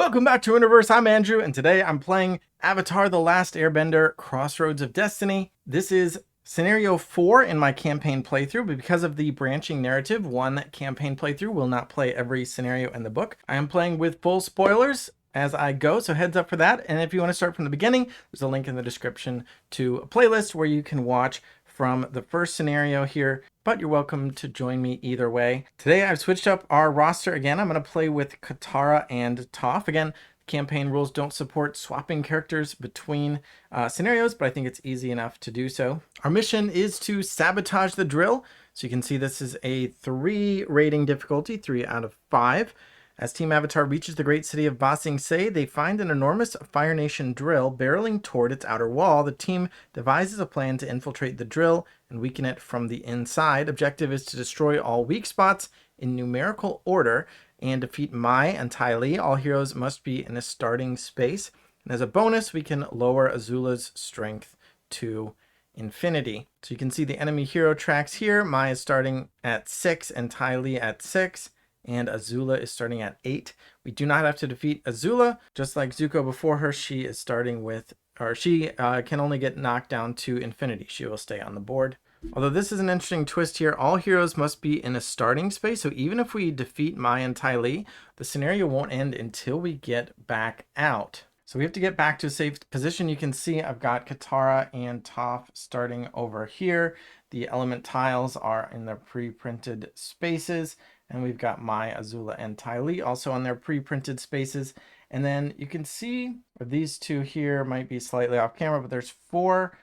Welcome back to Universe. I'm Andrew, and today I'm playing Avatar: The Last Airbender, Crossroads of Destiny. This is scenario 4 in my campaign playthrough, but because of the branching narrative, one campaign playthrough will not play every scenario in the book. I am playing with full spoilers as I go, so heads up for that. And if you want to start from the beginning, there's a link in the description to a playlist where you can watch from the first scenario here, but you're welcome to join me either way. Today I've switched up our roster again. I'm going to play with Katara and Toph. Again, campaign rules don't support swapping characters between scenarios, but I think it's easy enough to do so. Our mission is to sabotage the drill. So you can see this is a 3 rating difficulty, 3 out of 5. As Team Avatar reaches the great city of Ba Sing Se, they find an enormous Fire Nation drill barreling toward its outer wall. The team devises a plan to infiltrate the drill and weaken it from the inside. Objective is to destroy all weak spots in numerical order and defeat Mai and Ty Lee. All heroes must be in a starting space. And as a bonus, we can lower Azula's strength to infinity. So you can see the enemy hero tracks here. Mai is starting at 6 and Ty Lee at 6. And Azula is starting at 8. We do not have to defeat Azula. Just like Zuko before her, she is starting with, or she can only get knocked down to infinity. She will stay on the board. Although this is an interesting twist here, all heroes must be in a starting space. So even if we defeat Mai and Ty Lee, the scenario won't end until we get back out. So we have to get back to a safe position. You can see I've got Katara and Toph starting over here. The element tiles are in their pre-printed spaces. And we've got Mai, Azula, and Ty Lee also on their pre-printed spaces. And then you can see these two here might be slightly off camera, but there's 4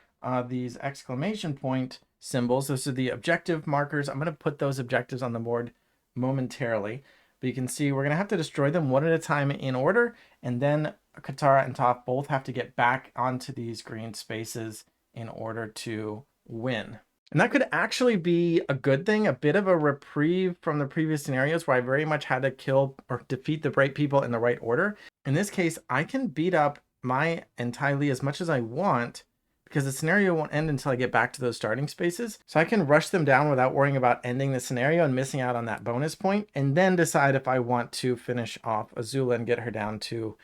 these exclamation point symbols. Those are the objective markers. I'm going to put those objectives on the board momentarily. But you can see we're going to have to destroy them one at a time in order. And then Katara and Toph both have to get back onto these green spaces in order to win. And that could actually be a good thing, a bit of a reprieve from the previous scenarios where I very much had to kill or defeat the right people in the right order. In this case, I can beat up Mai and Ty Lee as much as I want because the scenario won't end until I get back to those starting spaces. So I can rush them down without worrying about ending the scenario and missing out on that bonus point, and then decide if I want to finish off Azula and get her down to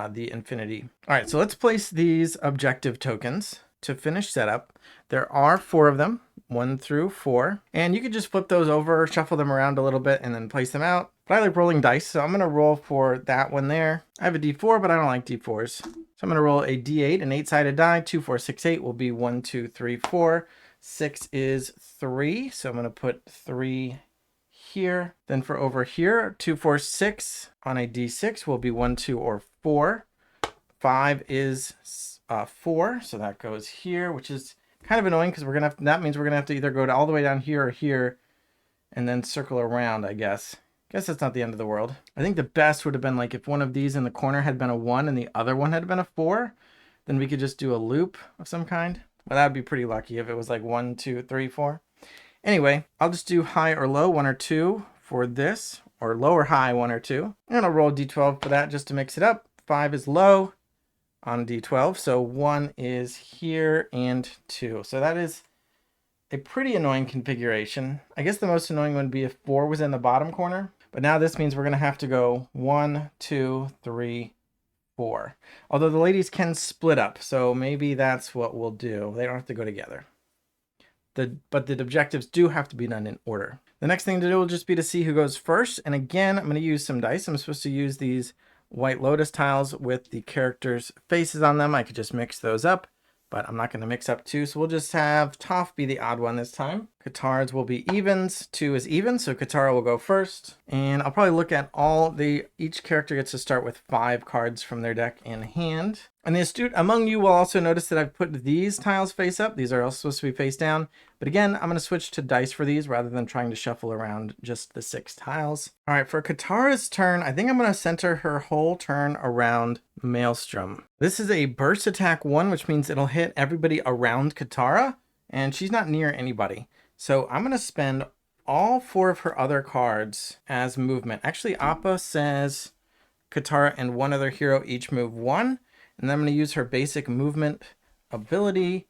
the infinity. All right, so let's place these objective tokens to finish setup. There are 4 of them. 1 through 4, and you could just flip those over, shuffle them around a little bit, and then place them out. But I like rolling dice, so I'm going to roll for that one there. I have a d4, but I don't like d4s. So I'm going to roll a d8, an 8-sided die. 2, 4, 6, 8 will be 1, 2, 3, 4. 6 is 3, so I'm going to put 3 here. Then for over here, 2, 4, 6 on a d6 will be 1, 2, or 4. 5 is 4, so that goes here, which is kind of annoying because that means we're gonna have to either go all the way down here or here and then circle around, I guess. Guess that's not the end of the world. I think the best would have been like if one of these in the corner had been a 1 and the other one had been a 4, then we could just do a loop of some kind. Well, that would be pretty lucky if it was like 1, 2, 3, 4. Anyway, I'll just do high or low, 1 or 2 for this, or low or high, 1 or 2. And I'll roll d12 for that just to mix it up. 5 is low on d12, so 1 is here and 2. So that is a pretty annoying configuration. I guess the most annoying would be if 4 was in the bottom corner, but now this means we're going to have to go 1, 2, 3, 4. Although the ladies can split up, so maybe that's what we'll do. They don't have to go together. But the objectives do have to be done in order. The next thing to do will just be to see who goes first, and again, I'm going to use some dice. I'm supposed to use these White Lotus tiles with the characters' faces on them. I could just mix those up, but I'm not going to mix up 2. So we'll just have Toph be the odd one this time. Katara's will be evens. 2 is even, so Katara will go first. And I'll probably look at each character gets to start with 5 cards from their deck in hand. And the astute among you will also notice that I've put these tiles face up. These are all supposed to be face down. But again, I'm going to switch to dice for these rather than trying to shuffle around just the 6 tiles. All right, for Katara's turn, I think I'm going to center her whole turn around Maelstrom. This is a burst attack 1, which means it'll hit everybody around Katara, and she's not near anybody. So I'm going to spend all 4 of her other cards as movement. Actually, Appa says Katara and 1 other hero each move 1. And then I'm going to use her basic movement ability.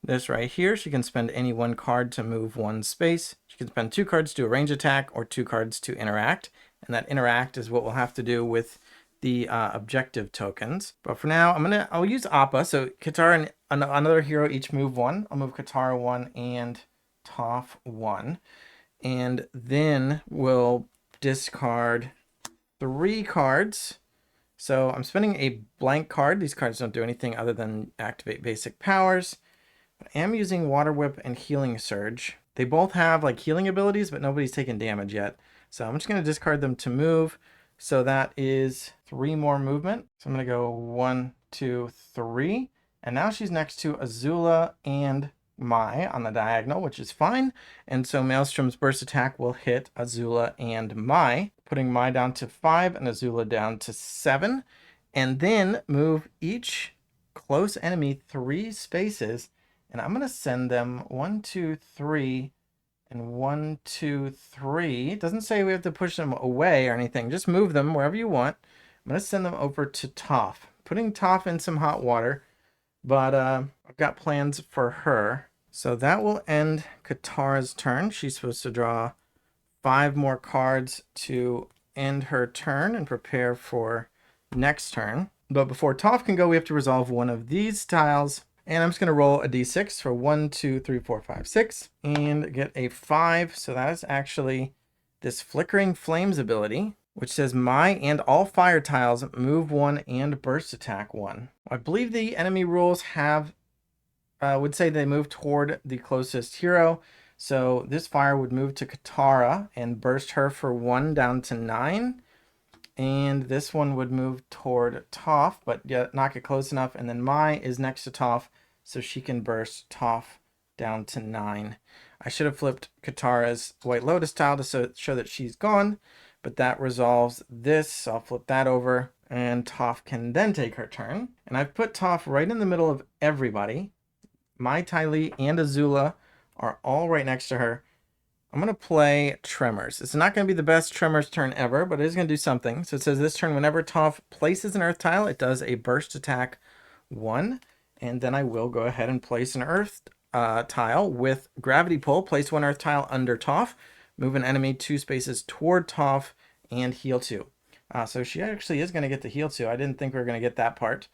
This right here, she can spend any 1 card to move 1 space. She can spend 2 cards to do a range attack or 2 cards to interact. And that interact is what we'll have to do with the objective tokens. But for now, I'll use Appa. So Katara and another hero each move one. I'll move Katara one and Toph one. And then we'll discard 3 cards. So I'm spending a blank card. These cards don't do anything other than activate basic powers. But I am using Water Whip and Healing Surge. They both have like healing abilities, but nobody's taken damage yet. So I'm just going to discard them to move. So that is 3 more movement. So I'm going to go 1, 2, 3. And now she's next to Azula and Mai on the diagonal, which is fine. And so Maelstrom's burst attack will hit Azula and Mai, putting Mai down to 5 and Azula down to 7. And then move each close enemy 3 spaces. And I'm going to send them 1, 2, 3, and 1, 2, 3. It doesn't say we have to push them away or anything. Just move them wherever you want. I'm going to send them over to Toph. Putting Toph in some hot water. But I've got plans for her. So that will end Katara's turn. She's supposed to draw 5 more cards to end her turn and prepare for next turn. But before Toph can go, we have to resolve one of these tiles. And I'm just going to roll a d6 for 1, 2, 3, 4, 5, 6 and get a 5. So that is actually this Flickering Flames ability, which says Mai and all fire tiles move 1 and burst attack 1. I believe the enemy rules have would say they move toward the closest hero. So this fire would move to Katara and burst her for 1 down to 9. And this one would move toward Toph, but yet not get close enough. And then Mai is next to Toph, so she can burst Toph down to 9. I should have flipped Katara's White Lotus tile to show that she's gone, but that resolves this. So I'll flip that over, and Toph can then take her turn. And I've put Toph right in the middle of everybody. Mai, Ty Lee, and Azula are all right next to her. I'm going to play Tremors. It's not going to be the best Tremors turn ever, but it is going to do something. So it says this turn, whenever Toph places an Earth tile, it does a burst attack 1. And then I will go ahead and place an Earth tile with Gravity Pull. Place 1 Earth tile under Toph. Move an enemy 2 spaces toward Toph and heal 2. So she actually is going to get to heal 2. I didn't think we were going to get that part.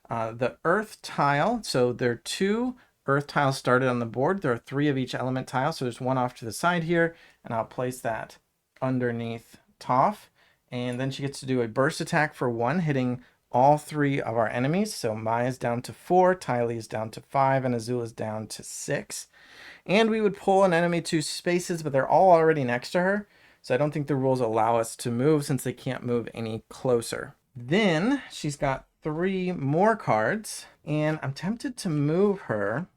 The Earth tile, so there are 2 Earth tiles started on the board. There are 3 of each element tile, so there's 1 off to the side here, and I'll place that underneath Toph. And then she gets to do a burst attack for 1, hitting all 3 of our enemies. So Maya's down to 4, Ty Lee's down to 5, and Azula's down to 6. And we would pull an enemy 2 spaces, but they're all already next to her. So I don't think the rules allow us to move since they can't move any closer. Then she's got 3 more cards, and I'm tempted to move her.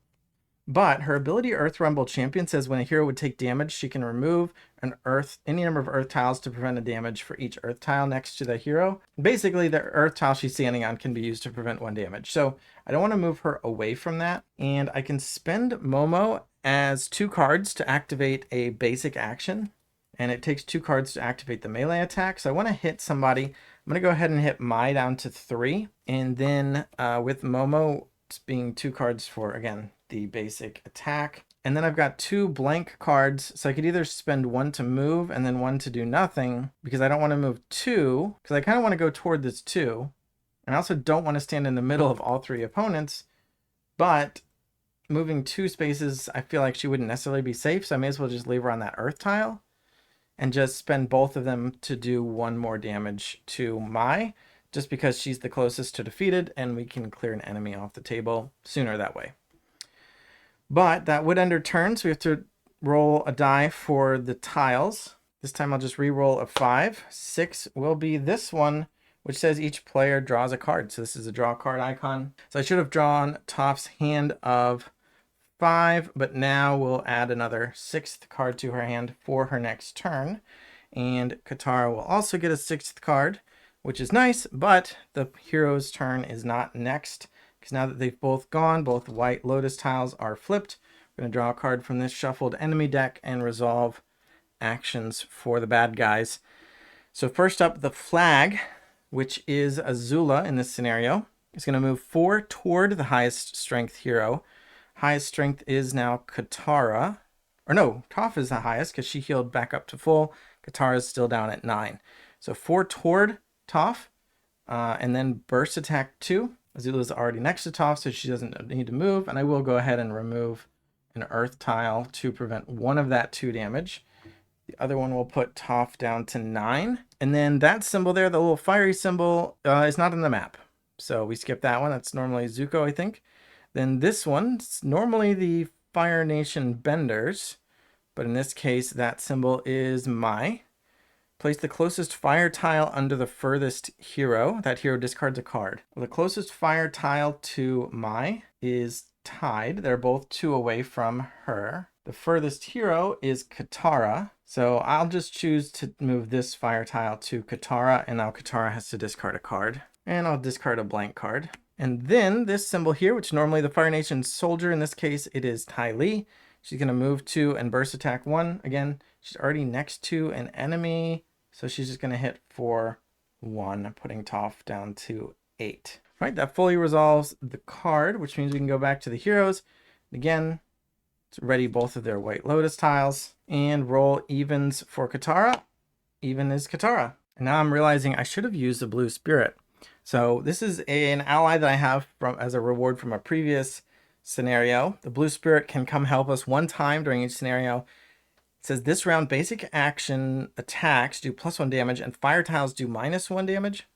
But her ability Earth Rumble Champion says when a hero would take damage, she can remove any number of Earth tiles to prevent a damage for each Earth tile next to the hero. Basically, the Earth tile she's standing on can be used to prevent 1 damage. So I don't want to move her away from that. And I can spend Momo as 2 cards to activate a basic action. And it takes 2 cards to activate the melee attack. So I want to hit somebody. I'm going to go ahead and hit Mai down to 3. And then with Momo being 2 cards for, again, the basic attack. And then I've got 2 blank cards, so I could either spend 1 to move and then 1 to do nothing, because I don't want to move 2, because I kind of want to go toward this 2. And I also don't want to stand in the middle of all 3 opponents, but moving 2 spaces, I feel like she wouldn't necessarily be safe, so I may as well just leave her on that Earth tile and just spend both of them to do 1 more damage to Mai, just because she's the closest to defeated, and we can clear an enemy off the table sooner that way. But that would end her turn, so we have to roll a die for the tiles. This time I'll just re-roll a 5. 6 will be this one, which says each player draws a card. So this is a draw card icon. So I should have drawn Toph's hand of 5, but now we'll add another 6th card to her hand for her next turn. And Katara will also get a 6th card, which is nice, but the hero's turn is not next. Because now that they've both gone, both White Lotus tiles are flipped. We're going to draw a card from this shuffled enemy deck and resolve actions for the bad guys. So first up, the flag, which is Azula in this scenario, is going to move 4 toward the highest strength hero. Highest strength is now Katara. Or no, Toph is the highest because she healed back up to full. Katara is still down at 9. So 4 toward Toph. and then burst attack 2. Azula's already next to Toph, so she doesn't need to move. And I will go ahead and remove an earth tile to prevent one of that 2 damage. The other one will put Toph down to 9. And then that symbol there, the little fiery symbol, is not on the map. So we skip that one. That's normally Zuko, I think. Then this one's normally the Fire Nation Benders. But in this case, that symbol is Mai. Place the closest fire tile under the furthest hero. That hero discards a card. Well, the closest fire tile to Mai is tied. They're both 2 away from her. The furthest hero is Katara. So I'll just choose to move this fire tile to Katara, and now Katara has to discard a card. And I'll discard a blank card. And then this symbol here, which normally the Fire Nation soldier, in this case it is Ty Lee. She's going to move 2 and burst attack 1. Again, she's already next to an enemy, so she's just going to hit for 1, putting Toph down to 8. All right, that fully resolves the card, which means we can go back to the heroes. Again, to ready both of their White Lotus tiles and roll evens for Katara. Even is Katara. And now I'm realizing I should have used the Blue Spirit. So this is an ally that I have as a reward from a previous scenario. The Blue Spirit can come help us 1 time during each scenario. It says this round basic action attacks do +1 damage and fire tiles do -1 damage.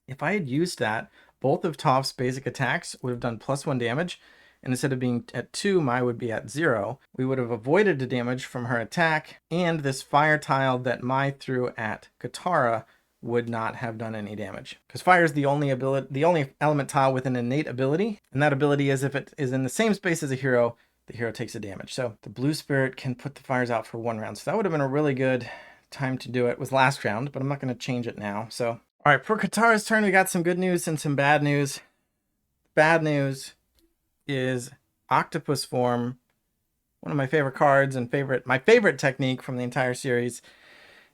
If I had used that, both of Toph's basic attacks would have done +1 damage, and instead of being at 2, Mai would be at 0. We would have avoided the damage from her attack, and this fire tile that Mai threw at Katara would not have done any damage. Because fire is the only element tile with an innate ability, and that ability is if it is in the same space as a hero, the hero takes a damage. So the Blue Spirit can put the fires out for 1 round. So that would have been a really good time to do it. Was last round, but I'm not going to change it now. So, all right, for Katara's turn, we got some good news and some bad news. Bad news is Octopus Form, one of my favorite cards and my favorite technique from the entire series,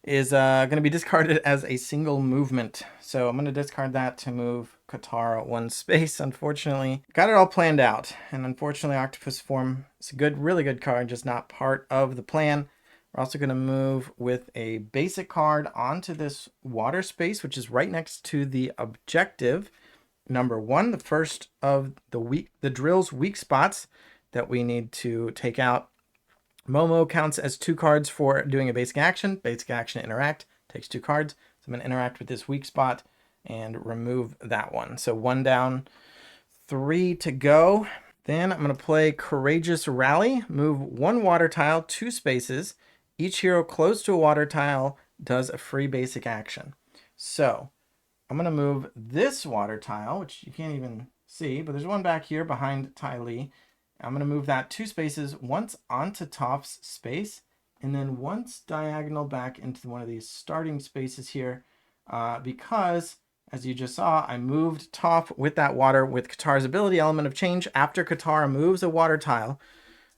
is going to be discarded as a single movement. So I'm going to discard that to move Katara 1 space, unfortunately. Got it all planned out, and unfortunately Octopus Form is a really good card, just not part of the plan. We're also going to move with a basic card onto this water space, which is right next to the objective. Number 1, the first of the drill's weak spots that we need to take out. Momo counts as 2 cards for doing a basic action. Basic action interact takes 2 cards. So I'm going to interact with this weak spot and remove that one. So 1 down, 3 to go. Then I'm going to play Courageous Rally. Move 1 water tile 2 spaces. Each hero close to a water tile does a free basic action. So I'm going to move this water tile, which you can't even see, but there's one back here behind Ty Lee. I'm going to move that 2 spaces, once onto Toph's space, and then once diagonal back into one of these starting spaces here, because, as you just saw, I moved Toph with that water with Katara's ability element of change. After Katara moves a water tile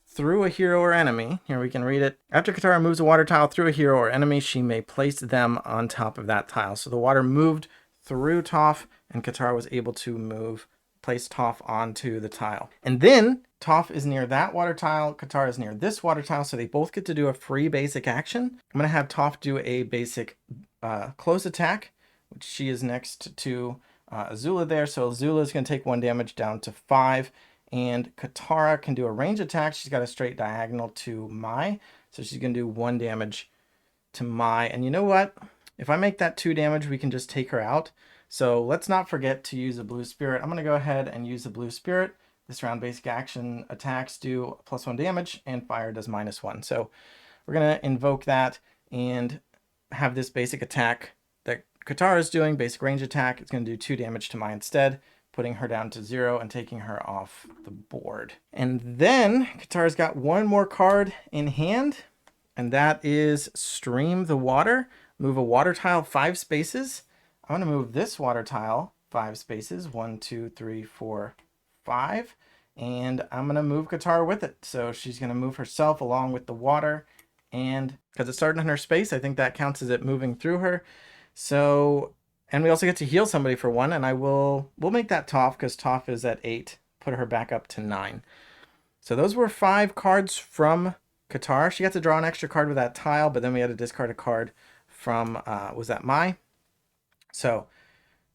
through a hero or enemy, here we can read it. After Katara moves a water tile through a hero or enemy, she may place them on top of that tile. So the water moved through Toph, and Katara was able to place Toph onto the tile. And then Toph is near that water tile, Katara is near this water tile, so they both get to do a free basic action. I'm going to have Toph do a basic close attack, which she is next to Azula there, so Azula is going to take 1 damage down to 5, and Katara can do a range attack. She's got a straight diagonal to Mai, so she's going to do 1 damage to Mai. And you know what? If I make that 2 damage, we can just take her out. So let's not forget to use a Blue Spirit. I'm going to go ahead and use the Blue Spirit. This round basic action attacks do +1 damage and fire does -1. So we're going to invoke that and have this basic attack that Katara is doing, basic range attack. It's going to do 2 damage to Mai instead, putting her down to 0 and taking her off the board. And then Katara's got 1 more card in hand, and that is Stream the Water. Move a water tile 5 spaces. I'm going to move this water tile 5 spaces, 1, 2, 3, 4, 5, and I'm going to move Katara with it. So she's going to move herself along with the water, and because it started in her space, I think that counts as it moving through her. So, and we also get to heal somebody for 1, and we'll make that Toph, because Toph is at 8, put her back up to 9. So those were 5 cards from Katara. She got to draw an extra card with that tile, but then we had to discard a card from, was that Mai? So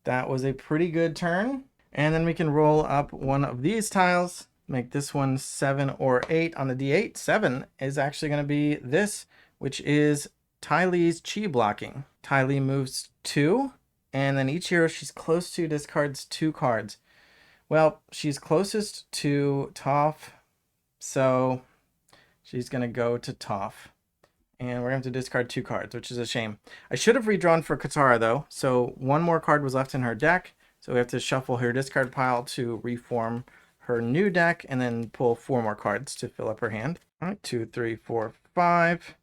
That was a pretty good turn. And then we can roll up one of these tiles, make this one 7 or 8 on the D8. 7 is actually going to be this, which is Ty Lee's chi blocking. Ty Lee moves 2, and then each hero she's close to discards 2 cards. Well, she's closest to Toph, so she's going to go to Toph. And we're going to have to discard 2 cards, which is a shame. I should have redrawn for Katara, though. So 1 more card was left in her deck. So we have to shuffle her discard pile to reform her new deck and then pull 4 more cards to fill up her hand. All right, 2, 3, 4, 5.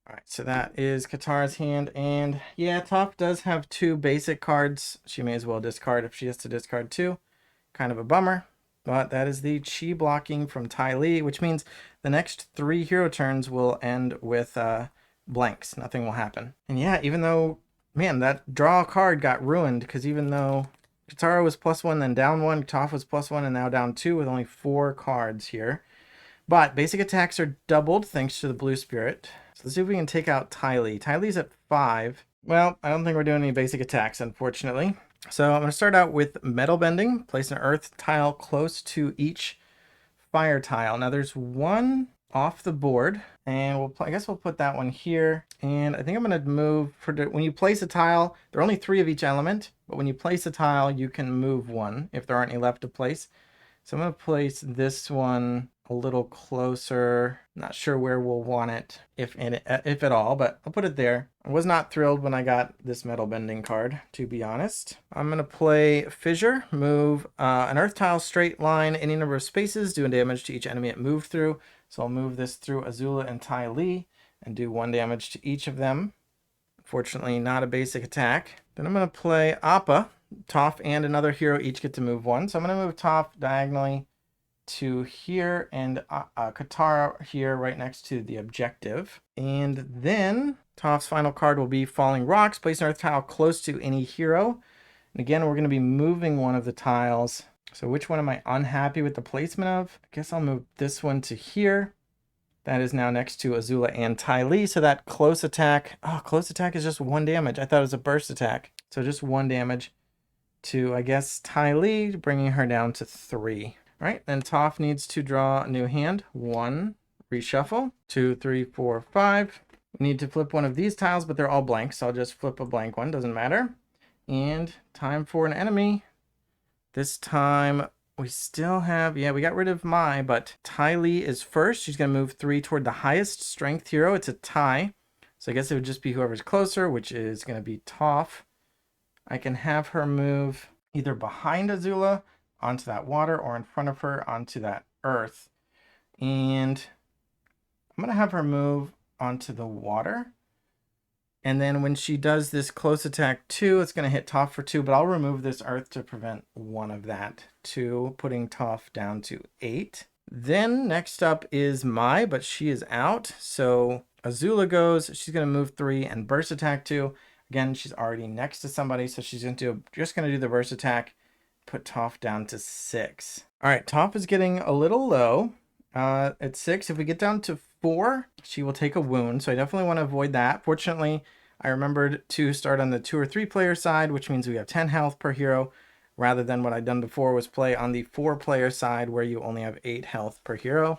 All right, so that is Katara's hand. And yeah, Toph does have 2 basic cards. She may as well discard if she has to discard 2. Kind of a bummer. But that is the chi blocking from Ty Lee, which means the next 3 hero turns will end with blanks. Nothing will happen. And yeah, even though, man, that draw card got ruined, because even though Katara was +1, then down 1, Toph was +1, and now down 2 with only 4 cards here. But basic attacks are doubled thanks to the blue spirit. So let's see if we can take out Ty Lee. Ty Lee's at 5. Well, I don't think we're doing any basic attacks, unfortunately. So I'm going to start out with metal bending. Place an earth tile close to each fire tile. Now there's 1 off the board, and I guess we'll put that one here. And I think I'm going to move, when you place a tile, there are only 3 of each element, but when you place a tile, you can move 1 if there aren't any left to place. So I'm going to place this one a little closer. Not sure where we'll want it, if at all, but I'll put it there. I was not thrilled when I got this metal bending card, to be honest. I'm going to play Fissure, move an earth tile straight line any number of spaces, doing damage to each enemy it moved through. So I'll move this through Azula and Ty Lee and do 1 damage to each of them. Fortunately, not a basic attack. Then I'm going to play Appa. Toph and another hero each get to move 1. So I'm going to move Toph diagonally to here and Katara here right next to the objective. And then Toph's final card will be Falling Rocks. Place an earth tile close to any hero. And again, we're going to be moving one of the tiles. So which one am I unhappy with the placement of? I guess I'll move this one to here. That is now next to Azula and Ty Lee. So that close attack, close attack is just 1 damage. I thought it was a burst attack. So just 1 damage to, I guess, Ty Lee, bringing her down to 3. All right, then Toph needs to draw a new hand. 1, reshuffle. 2, 3, 4, 5. We need to flip one of these tiles, but they're all blank, so I'll just flip a blank one, doesn't matter. And time for an enemy. This time we still have, we got rid of Mai, but Ty Lee is first. She's going to move 3 toward the highest strength hero. It's a tie. So I guess it would just be whoever's closer, which is going to be Toph. I can have her move either behind Azula onto that water or in front of her onto that earth. And I'm going to have her move onto the water. And then when she does this close attack 2, it's going to hit Toph for 2, but I'll remove this earth to prevent 1 of that. 2, putting Toph down to 8. Then next up is Mai, but she is out. So Azula goes, she's going to move 3 and burst attack 2. Again, she's already next to somebody, so she's just going to do the burst attack, put Toph down to 6. All right, Toph is getting a little low at 6. If we get down to 4, she will take a wound, so I definitely want to avoid that. Fortunately, I remembered to start on the 2 or 3 player side, which means we have 10 health per hero, rather than what I'd done before was play on the 4 player side where you only have 8 health per hero.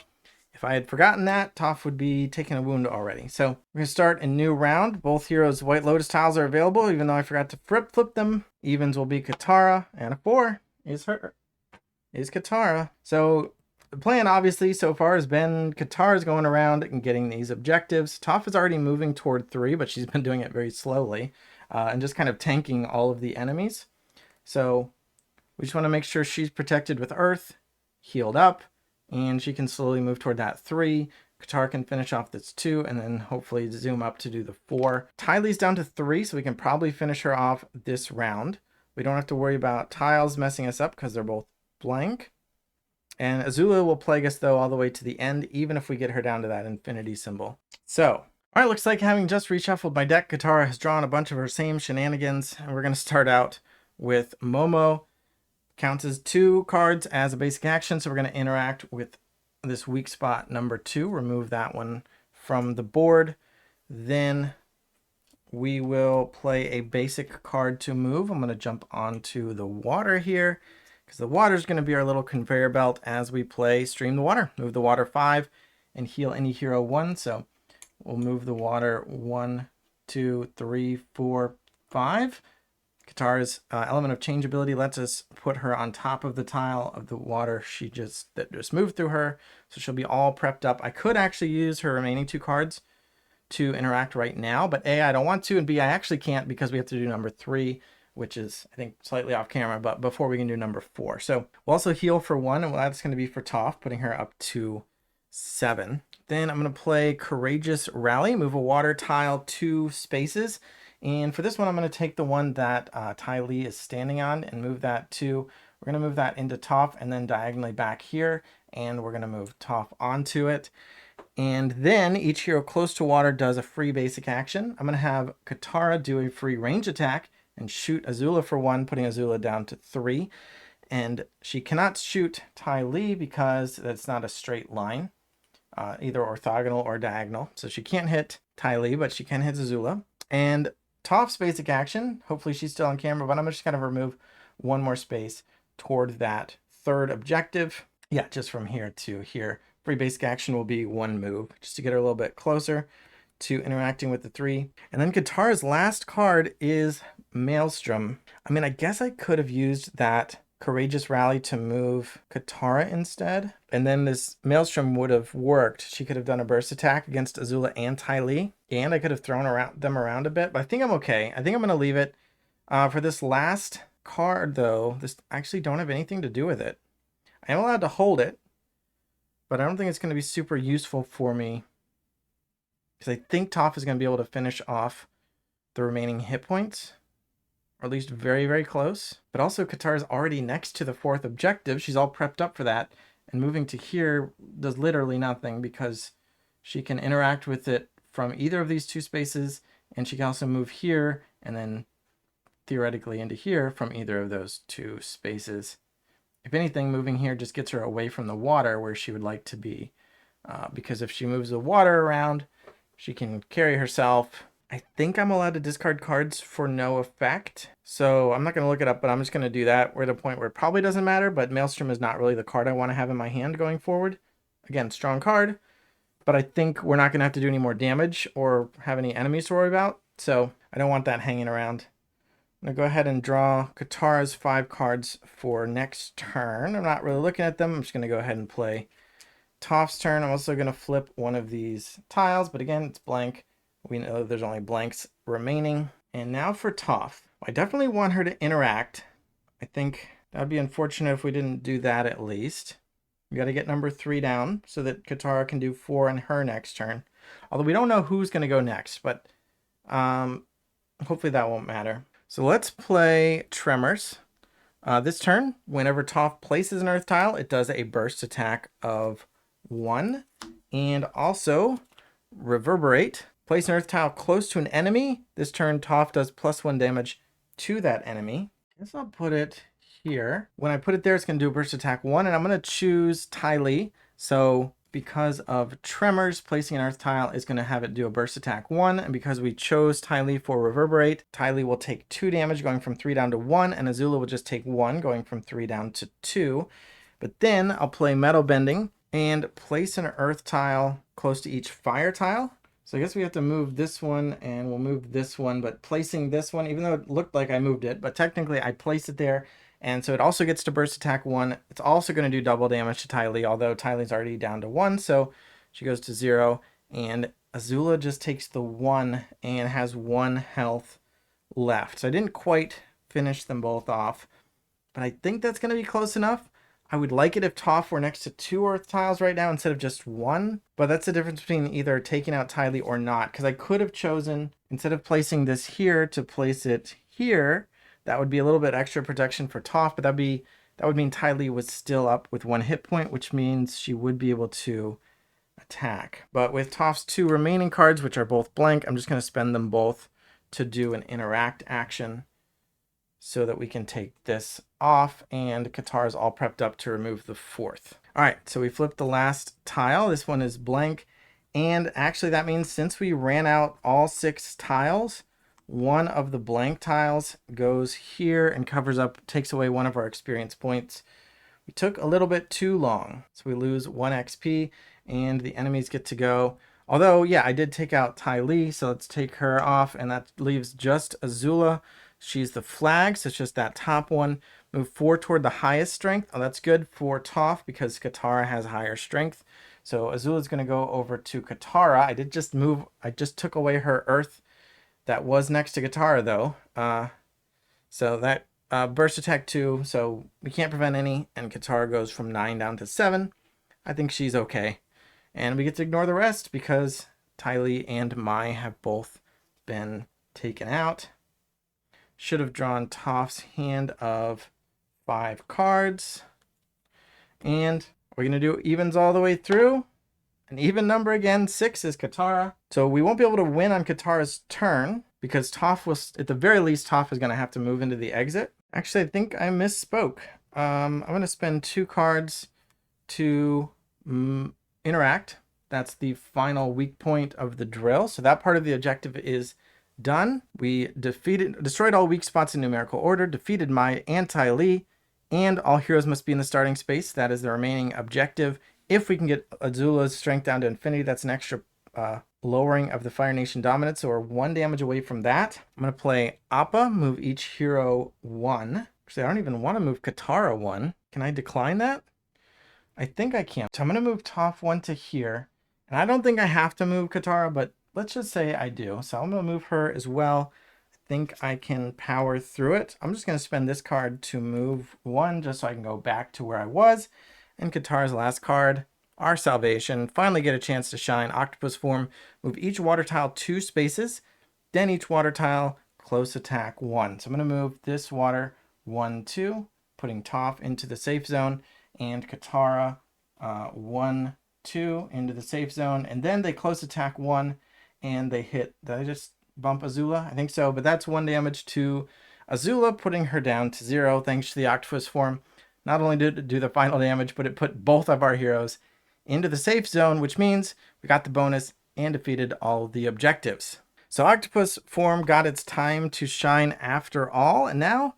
If I had forgotten that, Toph would be taking a wound already. So we're going to start a new round. Both heroes' White Lotus tiles are available, even though I forgot to flip them. Evens will be Katara, and a 4 is Katara. So the plan, obviously, so far has been Katara's going around and getting these objectives. Toph is already moving toward 3, but she's been doing it very slowly and just kind of tanking all of the enemies. So we just want to make sure she's protected with Earth, healed up, and she can slowly move toward that 3. Katara can finish off this 2, and then hopefully zoom up to do the 4. Ty Lee's down to 3, so we can probably finish her off this round. We don't have to worry about tiles messing us up because they're both blank. And Azula will plague us, though, all the way to the end, even if we get her down to that infinity symbol. So, all right, looks like having just reshuffled my deck, Katara has drawn a bunch of her same shenanigans, and we're going to start out with Momo. Counts as 2 cards as a basic action, so we're going to interact with this weak spot number 2. Remove that one from the board. Then we will play a basic card to move. I'm going to jump onto the water here because the water is going to be our little conveyor belt as we play Stream the Water. Move the water 5 and heal any hero 1. So we'll move the water 1, 2, 3, 4, 5. Katara's element of change ability lets us put her on top of the tile of the water that just moved through her. So she'll be all prepped up. I could actually use her remaining 2 cards to interact right now, but A, I don't want to, and B, I actually can't because we have to do number 3, which is, I think, slightly off camera, but before we can do number 4. So we'll also heal for 1, and that's going to be for Toph, putting her up to 7. Then I'm going to play Courageous Rally, move a water tile 2 spaces. And for this one, I'm going to take the one that Ty Lee is standing on and move that to, we're going to move that into Toph and then diagonally back here. And we're going to move Toph onto it. And then each hero close to water does a free basic action. I'm going to have Katara do a free range attack and shoot Azula for 1, putting Azula down to 3. And she cannot shoot Ty Lee because that's not a straight line, either orthogonal or diagonal. So she can't hit Ty Lee, but she can hit Azula. And Toph's basic action, hopefully she's still on camera, but I'm just going to remove 1 more space toward that 3rd objective. Yeah, just from here to here. Free basic action will be 1 move, just to get her a little bit closer to interacting with the 3. And then Katara's last card is Maelstrom. I mean, I guess I could have used that Courageous Rally to move Katara instead. And then this Maelstrom would have worked. She could have done a burst attack against Azula and Ty Lee. And I could have thrown them around a bit. But I think I'm okay. I think I'm going to leave it. For this last card, though, this actually don't have anything to do with it. I am allowed to hold it, but I don't think it's going to be super useful for me, because I think Toph is going to be able to finish off the remaining hit points, or at least very, very close. But also Katara is already next to the 4th objective. She's all prepped up for that. And moving to here does literally nothing because she can interact with it from either of these 2 spaces. And she can also move here and then theoretically into here from either of those 2 spaces. If anything, moving here just gets her away from the water where she would like to be. Because if she moves the water around, she can carry herself. I think I'm allowed to discard cards for no effect. So I'm not going to look it up, but I'm just going to do that. We're at a point where it probably doesn't matter, but Maelstrom is not really the card I want to have in my hand going forward. Again, strong card, but I think we're not going to have to do any more damage or have any enemies to worry about. So I don't want that hanging around. I'm going to go ahead and draw Katara's 5 cards for next turn. I'm not really looking at them. I'm just going to go ahead and play Toph's turn. I'm also going to flip one of these tiles, but again, it's blank. We know there's only blanks remaining. And now for Toph. I definitely want her to interact. I think that would be unfortunate if we didn't do that at least. We got to get number 3 down so that Katara can do 4 on her next turn. Although we don't know who's going to go next, but hopefully that won't matter. So let's play Tremors. This turn, whenever Toph places an earth tile, it does a burst attack of 1. And also Reverberate. Place an earth tile close to an enemy. This turn, Toph does +1 damage to that enemy. I guess I'll put it here. When I put it there, it's going to do a burst attack 1, and I'm going to choose Ty Lee. So because of Tremors, placing an earth tile is going to have it do a burst attack 1, and because we chose Ty Lee for Reverberate, Ty Lee will take 2 damage, going from 3 down to 1, and Azula will just take 1, going from 3 down to 2. But then I'll play Metal Bending and place an earth tile close to each fire tile. So I guess we have to move this one, and we'll move this one, but placing this one, even though it looked like I moved it, but technically I placed it there, and so it also gets to burst attack 1. It's also going to do double damage to Ty Lee, although Ty Lee's already down to 1, so she goes to 0, and Azula just takes the 1 and has 1 health left. So I didn't quite finish them both off, but I think that's going to be close enough. I would like it if Toph were next to 2 earth tiles right now instead of just 1, but that's the difference between either taking out Ty Lee or not, because I could have chosen, instead of placing this here, to place it here. That would be a little bit extra protection for Toph, but that would mean Ty Lee was still up with 1 hit point, which means she would be able to attack. But with Toph's 2 remaining cards, which are both blank, I'm just going to spend them both to do an interact action, so that we can take this off, and Katara's all prepped up to remove the 4th. All right, so we flipped the last tile. This one is blank, and actually that means since we ran out all 6 tiles, one of the blank tiles goes here and covers up, takes away one of our experience points. We took a little bit too long, so we lose 1 XP, and the enemies get to go. Although, yeah, I did take out Ty Lee, so let's take her off, and that leaves just Azula. She's the flag, so it's just that top one. Move 4 toward the highest strength. Oh, that's good for Toph because Katara has higher strength. So Azula's going to go over to Katara. I just took away her Earth that was next to Katara, though. So that burst attack 2, so we can't prevent any, and Katara goes from 9 down to 7. I think she's okay. And we get to ignore the rest because Ty Lee and Mai have both been taken out. Should have drawn Toph's hand of 5 cards. And we're going to do evens all the way through. An even number again, 6 is Katara. So we won't be able to win on Katara's turn because Toph was, at the very least, Toph is going to have to move into the exit. Actually, I think I misspoke. I'm going to spend 2 cards to interact. That's the final weak point of the drill. So that part of the objective is done. We destroyed all weak spots in numerical order, defeated Mai and Ty Lee, and all heroes must be in the starting space. That is the remaining objective. If we can get Azula's strength down to infinity, that's an extra lowering of the Fire Nation dominance, so we're 1 damage away from that. I'm going to play Appa, move each hero 1. Actually, I don't even want to move Katara 1. Can I decline that? I think I can. So I'm going to move Toph 1 to here. And I don't think I have to move Katara, but let's just say I do. So I'm going to move her as well. I think I can power through it. I'm just going to spend this card to move 1 just so I can go back to where I was. And Katara's last card, our salvation. Finally get a chance to shine. Octopus form. Move each water tile 2 spaces. Then each water tile, close attack 1. So I'm going to move this water 1, 2, putting Toph into the safe zone. And Katara 1, 2 into the safe zone. And then they close attack 1 and they hit. Did I just bump Azula? I think so. But that's 1 damage to Azula, putting her down to 0 thanks to the octopus form. Not only did it do the final damage, but it put both of our heroes into the safe zone, which means we got the bonus and defeated all the objectives. So octopus form got its time to shine after all, and now,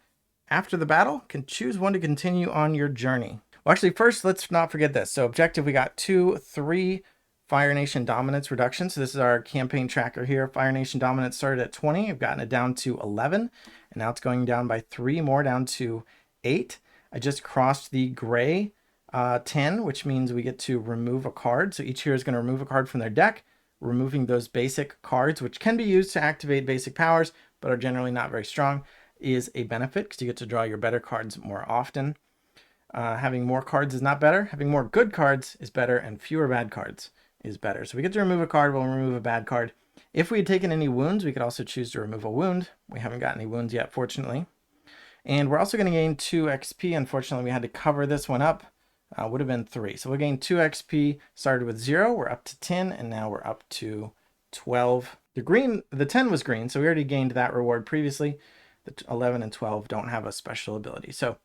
after the battle, can choose one to continue on your journey. Well, actually, first, let's not forget this. So objective, we got 2, 3 Fire Nation dominance reduction. So this is our campaign tracker here. Fire Nation dominance started at 20. I've gotten it down to 11, and now it's going down by 3 more, down to 8. I just crossed the gray 10, which means we get to remove a card. So each hero is going to remove a card from their deck, removing those basic cards, which can be used to activate basic powers, but are generally not very strong, is a benefit because you get to draw your better cards more often. Having more cards is not better. Having more good cards is better, and fewer bad cards is better. So we get to remove a card, we'll remove a bad card. If we had taken any wounds, we could also choose to remove a wound. We haven't got any wounds yet, fortunately. And we're also going to gain 2 XP. Unfortunately, we had to cover this one up. Would have been 3. So we'll gain 2 XP. Started with 0. We're up to 10. And now we're up to 12. The 10 was green, so we already gained that reward previously. The 11 and 12 don't have a special ability. So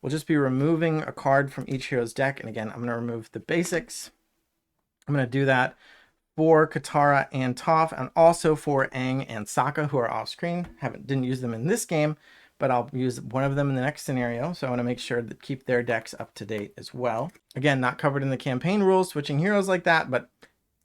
we'll just be removing a card from each hero's deck. And again, I'm going to remove the basics. I'm going to do that for Katara and Toph, and also for Aang and Sokka, who are off screen. Didn't use them in this game, but I'll use one of them in the next scenario. So I want to make sure that keep their decks up to date as well. Again, not covered in the campaign rules, switching heroes like that, but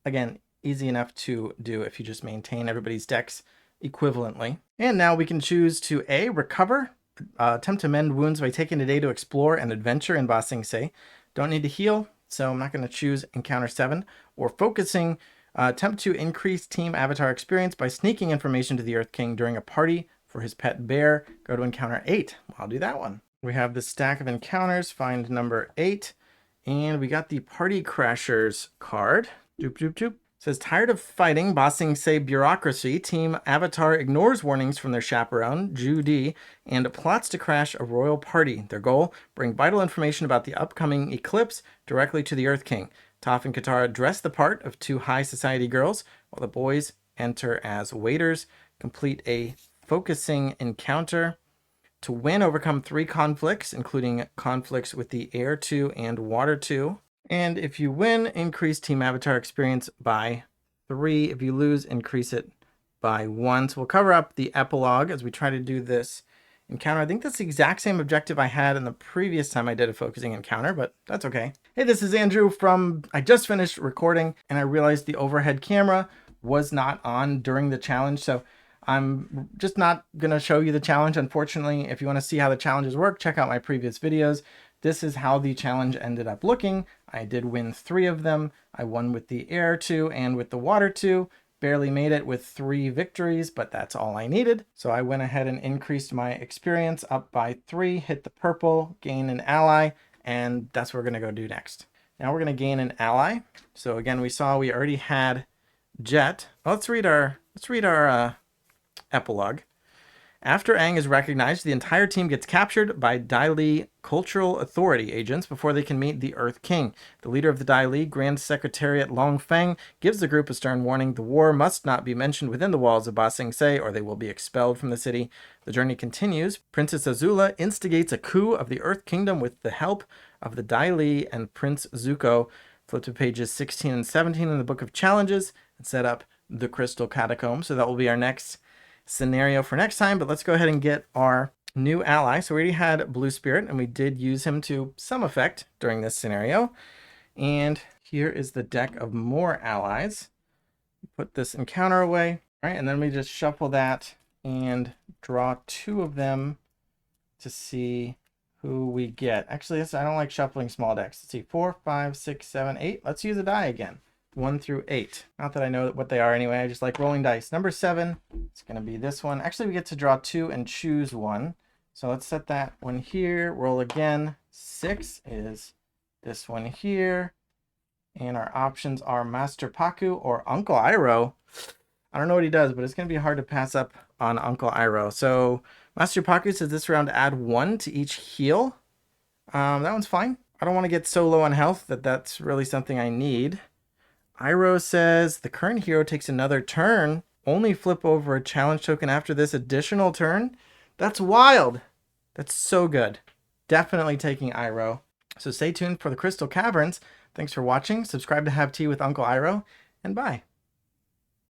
again, easy enough to do if you just maintain everybody's decks equivalently. And now we can choose to A, recover, attempt to mend wounds by taking a day to explore and adventure in Ba Sing Se. Don't need to heal, so I'm not going to choose encounter 7. Or focusing, attempt to increase team avatar experience by sneaking information to the Earth King during a party for his pet bear. Go to encounter 8. I'll do that one. We have the stack of encounters, find number 8. And we got the Party Crashers card. Doop, doop, doop. It says, tired of fighting Ba Sing Se bureaucracy, Team Avatar ignores warnings from their chaperone, Judy, and plots to crash a royal party. Their goal, bring vital information about the upcoming eclipse directly to the Earth King. Toph and Katara dress the part of 2 high society girls, while the boys enter as waiters. Complete a focusing encounter. To win, overcome 3 conflicts, including conflicts with the Air 2 and Water 2. And if you win, increase Team Avatar experience by 3. If you lose, increase it by 1. So we'll cover up the epilogue as we try to do this encounter. I think that's the exact same objective I had in the previous time I did a focusing encounter, but that's okay. Hey, this is Andrew from, I just finished recording and I realized the overhead camera was not on during the challenge. So I'm just not going to show you the challenge. Unfortunately, if you want to see how the challenges work, check out my previous videos. This is how the challenge ended up looking. I did win 3 of them. I won with the air 2 and with the water 2. Barely made it with 3 victories, but that's all I needed. So I went ahead and increased my experience up by 3, hit the purple, gain an ally, and that's what we're gonna go do next. Now we're gonna gain an ally. So again, we saw we already had Jet. Well, let's read our epilogue. After Aang is recognized, the entire team gets captured by Dai Li Cultural Authority agents before they can meet the Earth King. The leader of the Dai Li, Grand Secretariat Long Feng, gives the group a stern warning. The war must not be mentioned within the walls of Ba Sing Se, or they will be expelled from the city. The journey continues. Princess Azula instigates a coup of the Earth Kingdom with the help of the Dai Li and Prince Zuko. Flip to pages 16 and 17 in the Book of Challenges and set up the Crystal Catacomb. So that will be our next scenario for next time, but let's go ahead and get our new ally. So we already had Blue Spirit and we did use him to some effect during this scenario. And here is the deck of more allies. Put this encounter away. All right, and then we just shuffle that and draw 2 of them to see who we get. Actually, I don't like shuffling small decks. Let's see, 4, 5, 6, 7, 8. Let's use a die again. 1 through 8. Not that I know what they are anyway. I just like rolling dice. Number 7, it's going to be this one. Actually, we get to draw 2 and choose 1. So let's set that one here. Roll again. 6 is this one here. And our options are Master Paku or Uncle Iroh. I don't know what he does, but it's going to be hard to pass up on Uncle Iroh. So Master Paku says this round add 1 to each heal. That one's fine. I don't want to get so low on health that that's really something I need. Iroh says the current hero takes another turn. Only flip over a challenge token after this additional turn. That's wild. That's so good. Definitely taking Iroh. So stay tuned for the Crystal Caverns. Thanks for watching. Subscribe to Have Tea with Uncle Iroh, and bye.